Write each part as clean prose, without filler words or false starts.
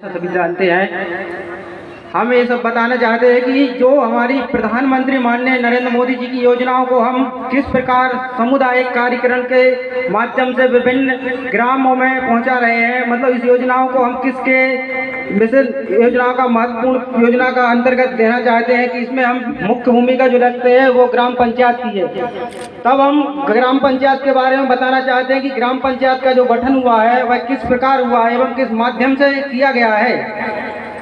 सभी जानते हैं। हम ये सब बताना चाहते हैं कि जो हमारी प्रधानमंत्री माननीय नरेंद्र मोदी जी की योजनाओं को हम किस प्रकार सामुदायिक कार्यक्रम के माध्यम से विभिन्न ग्रामों में पहुंचा रहे हैं। मतलब इस योजनाओं को हम किसके मिशन योजनाओं का महत्वपूर्ण योजना का अंतर्गत देना चाहते हैं कि इसमें हम मुख्य भूमिका जो रखते हैं वो ग्राम पंचायत की है। तब हम ग्राम पंचायत के बारे में बताना चाहते हैं कि ग्राम पंचायत का जो गठन हुआ है वह किस प्रकार हुआ है एवं किस माध्यम से किया गया है।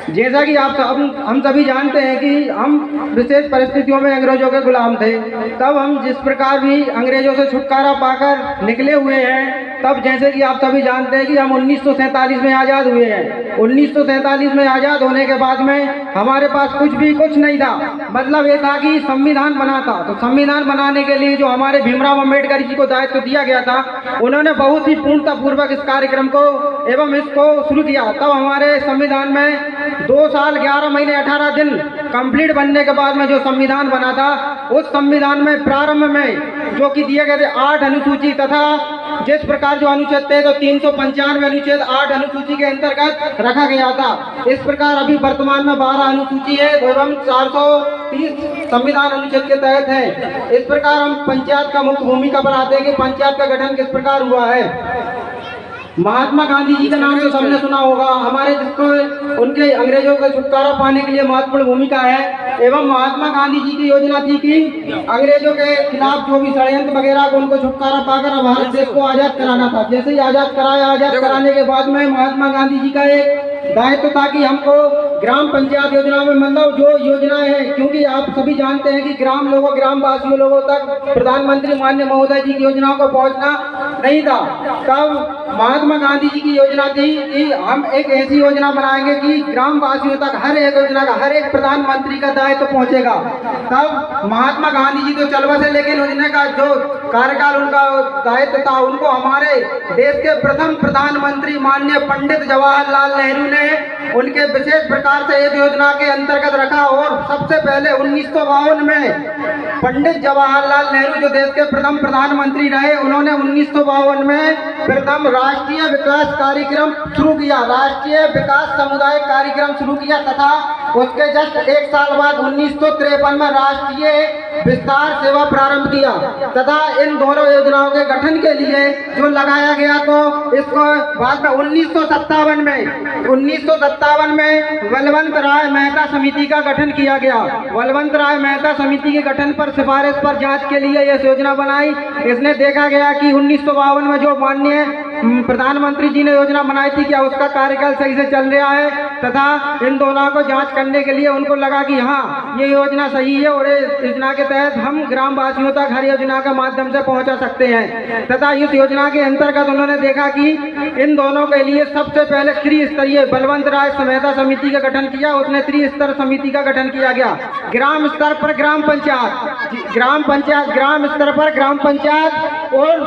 जैसा कि हम सभी जानते हैं कि हम विशेष परिस्थितियों में अंग्रेजों के गुलाम थे। तब हम जिस प्रकार भी अंग्रेजों से छुटकारा पाकर निकले हुए हैं, तब जैसे कि आप सभी जानते हैं कि हम 1947 में आज़ाद हुए हैं। 1947 में आज़ाद होने के बाद में हमारे पास कुछ नहीं था। मतलब ये था कि संविधान बना था, तो संविधान बनाने के लिए जो हमारे भीमराव अम्बेडकर जी को दायित्व दिया गया था, उन्होंने बहुत ही पूर्णतापूर्वक इस कार्यक्रम को एवं इसको शुरू किया। तब हमारे संविधान में 2 साल 11 महीने 18 दिन कंप्लीट बनने के बाद में जो संविधान बना था, उस संविधान में प्रारंभ में जो कि दिए गए थे 8 अनुसूची तथा जिस प्रकार जो अनुच्छेद थे तो 395 अनुच्छेद 8 अनुसूची के अंतर्गत रखा गया था। इस प्रकार अभी वर्तमान में 12 अनुसूची है एवं 430 संविधान अनुच्छेद के तहत है। इस प्रकार हम पंचायत का मुख्य भूमिका पर आते हैं कि पंचायत का गठन किस प्रकार हुआ है। महात्मा गांधी जी का नाम तो सबने सुना होगा, हमारे जिसको उनके अंग्रेजों से छुटकारा पाने के लिए महत्वपूर्ण भूमिका है। एवं महात्मा गांधी जी की योजना थी कि अंग्रेजों के खिलाफ जो भी षड्यंत्र वगैरह को उनको छुटकारा पाकर भारत देश को आजाद कराना था। जैसे ही आजाद कराने के बाद में महात्मा गांधी जी का एक दायित्व था कि हमको ग्राम पंचायत योजना में मतलब जो योजनाएं हैं, क्योंकि आप सभी जानते हैं कि ग्रामवासियों लोगों तक प्रधानमंत्री माननीय महोदय जी की योजनाओं को पहुंचना नहीं था। तब महात्मा गांधी जी की योजना थी कि हम एक ऐसी योजना बनाएंगे कि ग्रामवासियों तक हर एक योजना का हर एक प्रधानमंत्री का दायित्व पहुंचेगा। तब महात्मा गांधी जी तो चल बसे, लेकिन योजना का जो कार्यकाल उनका दायित्व था उनको हमारे देश के प्रथम प्रधानमंत्री माननीय पंडित जवाहरलाल नेहरू ने उनके विशेष प्रकार से एक योजना के अंतर्गत रखा। और सबसे पहले 1952 में पंडित जवाहरलाल नेहरू जो देश के प्रथम प्रधानमंत्री रहे, उन्होंने 1952 में प्रथम राष्ट्रीय विकास कार्यक्रम शुरू किया, राष्ट्रीय विकास समुदाय कार्यक्रम शुरू किया तथा उसके जस्ट 1 साल बाद 1953 में राष्ट्रीय विस्तार सेवा प्रारंभ किया तथा इन दोनों योजनाओं के गठन के लिए जो लगाया गया, तो इसको बाद में 1957 में बलवंत राय मेहता समिति का गठन किया गया। बलवंत राय मेहता समिति के गठन पर सिफारिश पर जांच के लिए यह योजना बनाई। इसने देखा गया कि 1952 में जो माननीय प्रधानमंत्री जी ने योजना बनाई थी, क्या उसका कार्यकाल सही से चल रहा है, तथा इन दोनों को जांच करने के लिए उनको लगा कि हाँ ये योजना सही है और इस योजना के तहत हम ग्रामवासियों तक हर योजना के माध्यम से पहुंचा सकते हैं। तथा इस योजना के अंतर्गत उन्होंने देखा कि इन दोनों के लिए सबसे पहले त्रिस्तरीय बलवंत राय मेहता समिति का गठन किया। उसने त्रिस्तर समिति का गठन किया गया। ग्राम स्तर पर ग्राम स्तर पर ग्राम पंचायत और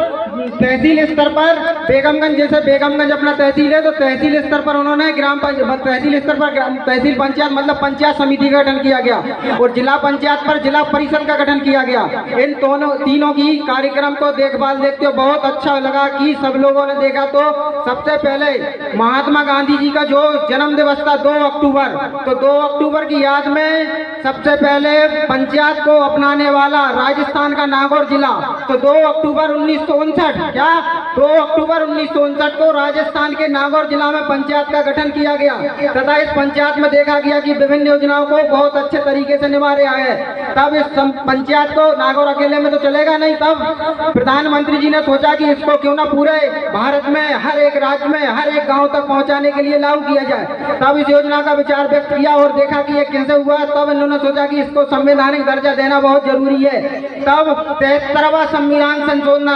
तहसील स्तर पर बेगमगंज, जैसे बेगमगंज अपना तहसील है तो तहसील स्तर पर उन्होंने तहसील स्तर पर तहसील पंचायत मतलब पंचायत समिति का गठन किया गया और जिला पंचायत पर जिला परिषद का गठन किया गया। इन तीनों की कार्यक्रम को देखते हो बहुत अच्छा लगा कि सब लोगों ने देखा। तो सबसे पहले महात्मा गांधी जी का जो जन्म दिवस था 2 अक्टूबर, तो 2 अक्टूबर की याद में सबसे पहले पंचायत को अपनाने वाला राजस्थान का नागौर जिला, तो 2 अक्टूबर 1959 को राजस्थान के नागौर जिला में पंचायत का गठन किया गया तथा इस पंचायत में देखा गया कि विभिन्न योजनाओं को बहुत अच्छे तरीके से निभा रहा है। तब इस पंचायत को नागौर अकेले में तो चलेगा नहीं, तब प्रधानमंत्री जी ने सोचा कि इसको क्यों ना पूरे भारत में हर एक राज्य में हर एक गांव तक पहुंचाने के लिए लागू किया जाए। तब इस योजना का विचार व्यक्त किया और देखा कि ये कैसे हुआ। तब इन्होंने सोचा कि इसको संवैधानिक दर्जा देना बहुत जरूरी है। तब 73वां संविधान संशोधन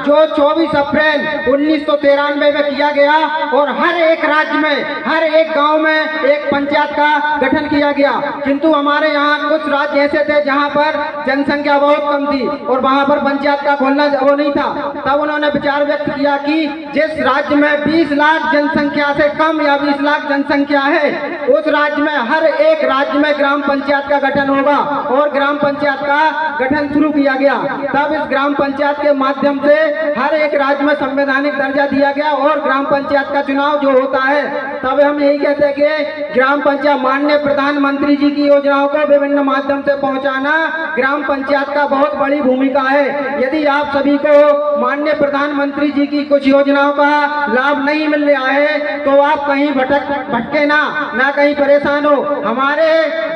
जो 24 अप्रैल 1993 में किया गया और हर एक राज्य में हर एक गांव में एक पंचायत का गठन किया गया। किंतु हमारे यहाँ कुछ राज्य ऐसे थे जहाँ पर जनसंख्या बहुत कम थी और वहाँ पर पंचायत का खोलना वो नहीं था, तब उन्होंने विचार व्यक्त किया कि जिस राज्य में 20 लाख जनसंख्या से कम या 20 लाख जनसंख्या है, उस राज्य में हर एक राज्य में ग्राम पंचायत का गठन होगा और ग्राम पंचायत का गठन शुरू किया गया। तब इस ग्राम पंचायत के माध्यम से हर एक राज्य में संवैधानिक दर्जा दिया गया और ग्राम पंचायत का चुनाव जो होता है, तब हम यही कहते हैं कि ग्राम पंचायत माननीय प्रधानमंत्री जी की योजनाओं को विभिन्न माध्यम से पहुंचाना ग्राम पंचायत का बहुत बड़ी भूमिका है। यदि आप सभी को माननीय प्रधानमंत्री जी की कुछ योजनाओं का लाभ नहीं मिल रहा है तो आप कहीं भटके ना कहीं परेशान हो। हमारे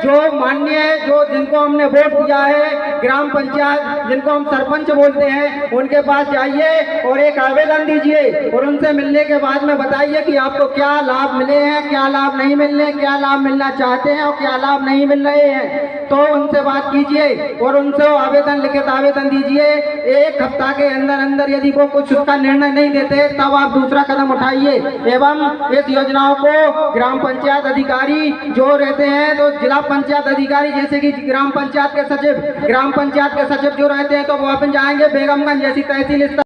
जो माननीय जो जिनको हमने वोट दिया है, ग्राम पंचायत जिनको हम सरपंच बोलते हैं, उनके पास जाइए और एक आवेदन दीजिए और उनसे मिलने के बाद में बताइए कि आपको क्या लाभ मिले हैं, क्या लाभ नहीं मिलने, क्या लाभ मिलना चाहते हैं और क्या लाभ नहीं मिल रहे हैं। तो उनसे बात कीजिए और उनसे आवेदन लिखित आवेदन दीजिए। एक हफ्ता के अंदर अंदर यदि वो कुछ उसका निर्णय नहीं देते तब आप दूसरा कदम उठाइए एवं इस योजनाओं को ग्राम पंचायत अधिकारी जो रहते हैं, तो जिला पंचायत अधिकारी जैसे कि ग्राम पंचायत के सचिव जो रहते हैं तो वो अपन जाएंगे बेगमगंज जैसी तहसील स्तर